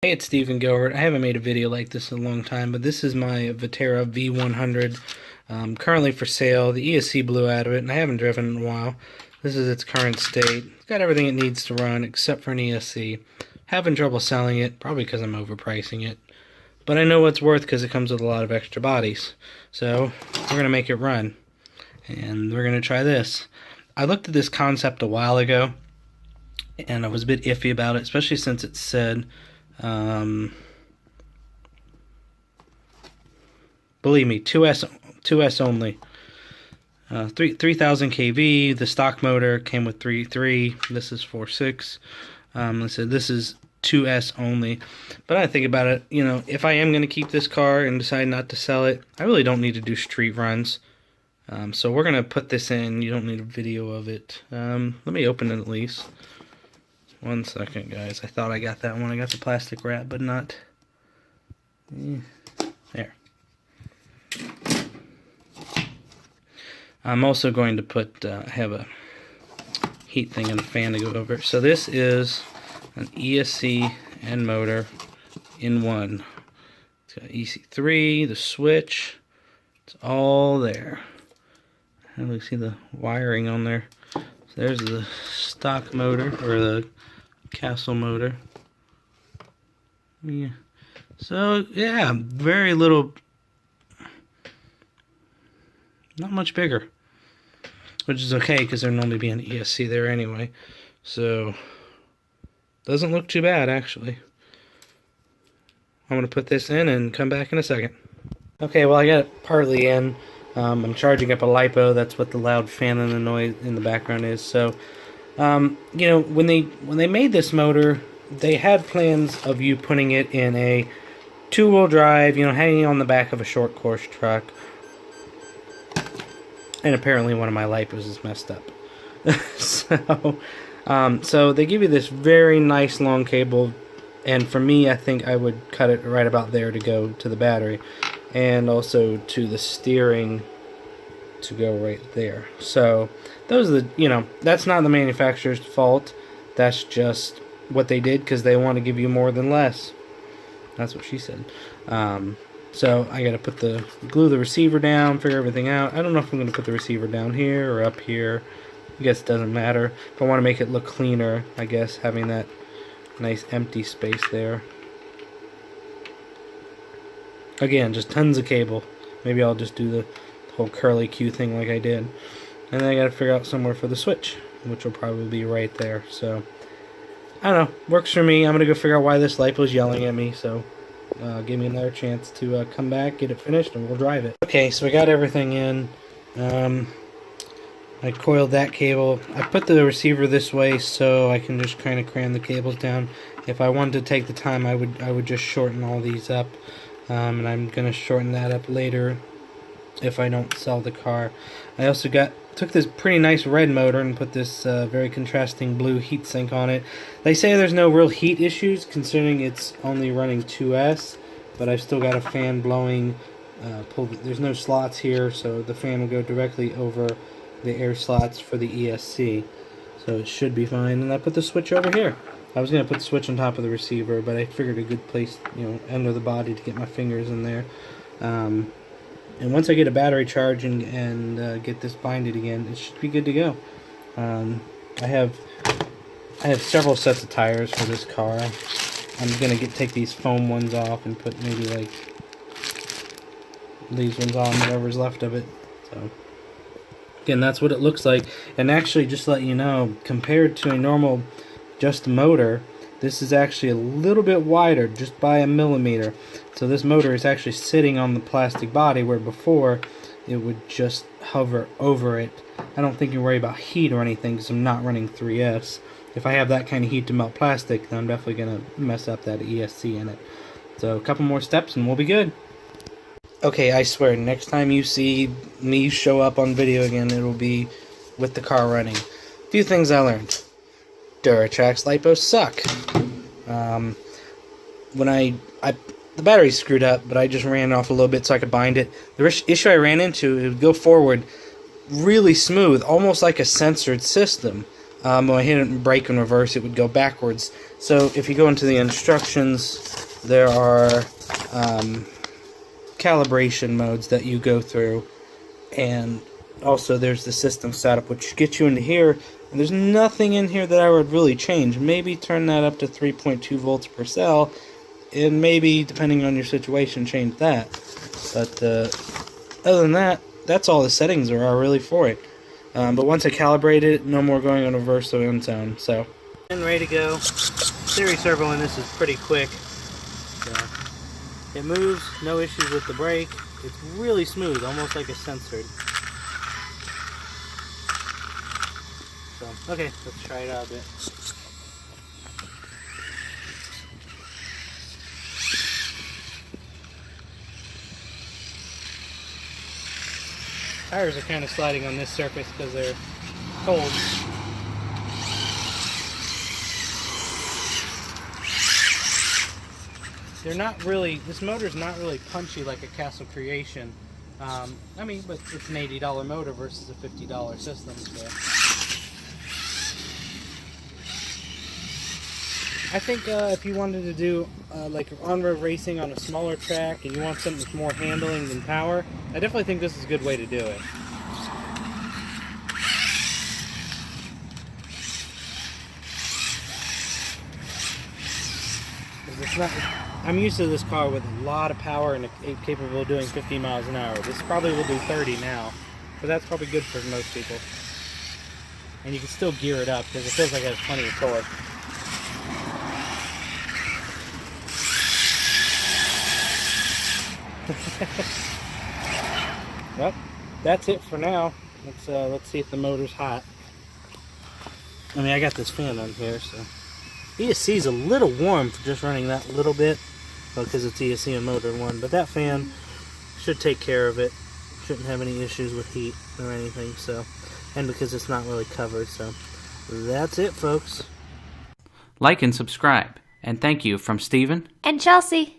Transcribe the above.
Hey, it's Stephen Gilbert. I haven't made a video like this in a long time, but this is my Vaterra V100, currently for sale. The ESC blew out of it, and I haven't driven in a while. This is its current state. It's got everything it needs to run, except for an ESC. Having trouble selling it, probably because I'm overpricing it. But I know what it's worth because it comes with a lot of extra bodies. So, we're going to make it run. And we're going to try this. I looked at this concept a while ago, and I was a bit iffy about it, especially since it said... believe me, 2S only. 3000 kV. The stock motor came with 3.3. This is 4.6. I said this is 2S only. But I think about it, you know, if I am going to keep this car and decide not to sell it, I really don't need to do street runs. So we're going to put this in. You don't need a video of it. Let me open it at least. 1 second, guys. I thought I got that one. I got the plastic wrap, but not. There. I'm also going to put, have a heat thing and a fan to go over. So this is an ESC and motor in one. It's got EC3, the switch. It's all there. And we see the wiring on there. So there's the stock motor, or the castle motor. Yeah. So, yeah, very little, not much bigger. Which is okay, because there'd normally be an ESC there anyway. So, doesn't look too bad, actually. I'm going to put this in and come back in a second. Okay, well, I got it partly in. I'm charging up a LiPo. That's what the loud fan and the noise in the background is. So, you know, when they made this motor, they had plans of you putting it in a two-wheel drive, you know, hanging on the back of a short course truck. And apparently one of my LiPos is messed up. So they give you this very nice long cable, and for me, I think I would cut it right about there to go to the battery, and also to the steering to go right there. So those are the, you know, that's not the manufacturer's fault. That's just what they did because they want to give you more than less. That's what she said. So I got to glue the receiver down, figure everything out. I don't know if I'm going to put the receiver down here or up here. I guess it doesn't matter. If I want to make it look cleaner, I guess having that nice empty space there. Again, just tons of cable. Maybe I'll just do the whole curly Q thing like I did. And then I got to figure out somewhere for the switch, which will probably be right there. So, I don't know. Works for me. I'm going to go figure out why this LiPo's yelling at me. So, give me another chance to come back, get it finished, and we'll drive it. Okay, so we got everything in. I coiled that cable. I put the receiver this way so I can just kind of cram the cables down. If I wanted to take the time, I would just shorten all these up. And I'm going to shorten that up later if I don't sell the car. I also took this pretty nice red motor and put this very contrasting blue heatsink on it. They say there's no real heat issues considering it's only running 2S, but I've still got a fan blowing. There's no slots here, so the fan will go directly over the air slots for the ESC, so it should be fine. And I put the switch over here. I was going to put the switch on top of the receiver, but I figured a good place, you know, under the body to get my fingers in there. And once I get a battery charge and get this binded again, it should be good to go. I have several sets of tires for this car. I'm gonna take these foam ones off and put maybe like these ones on, whatever's left of it. So again, that's what it looks like. And actually, just to let you know, compared to a normal just motor, this is actually a little bit wider, just by 1 millimeter. So this motor is actually sitting on the plastic body, where before it would just hover over it. I don't think you worry about heat or anything because I'm not running 3S. If I have that kind of heat to melt plastic, then I'm definitely going to mess up that ESC in it. So a couple more steps and we'll be good. Okay, I swear, next time you see me show up on video again, it'll be with the car running. A few things I learned. Duratrax LiPos suck. The battery's screwed up, but I just ran it off a little bit so I could bind it. The issue I ran into, it would go forward really smooth, almost like a censored system. When I hit it in brake and reverse, it would go backwards. So if you go into the instructions, there are calibration modes that you go through, and also there's the system setup, which gets you into here, and there's nothing in here that I would really change. Maybe turn that up to 3.2 volts per cell, and maybe, depending on your situation, change that. But other than that, that's all the settings there are really for it. But once I calibrate it, no more going on reverse or in zone. So, and ready to go. Series servo in this is pretty quick. So, it moves, no issues with the brake. It's really smooth, almost like a censored. So, okay, let's try it out a bit. Tires are kind of sliding on this surface because they're cold. They're not really, this motor's not really punchy like a Castle Creation. I mean, but it's an $80 motor versus a $50 system, so. I think if you wanted to do like on-road racing on a smaller track and you want something with more handling than power, I definitely think this is a good way to do it. It's not, I'm used to this car with a lot of power and capable of doing 50 miles an hour. This probably will do 30 now, but that's probably good for most people. And you can still gear it up because it feels like it has plenty of torque. Well, that's it for now. Let's see if the motor's hot. I mean, I got this fan on here, so ESC is a little warm for just running that little bit, because it's ESC and motor in one. But that fan should take care of it. Shouldn't have any issues with heat or anything. So, and because it's not really covered. So, that's it, folks. Like and subscribe, and thank you from Steven and Chelsea.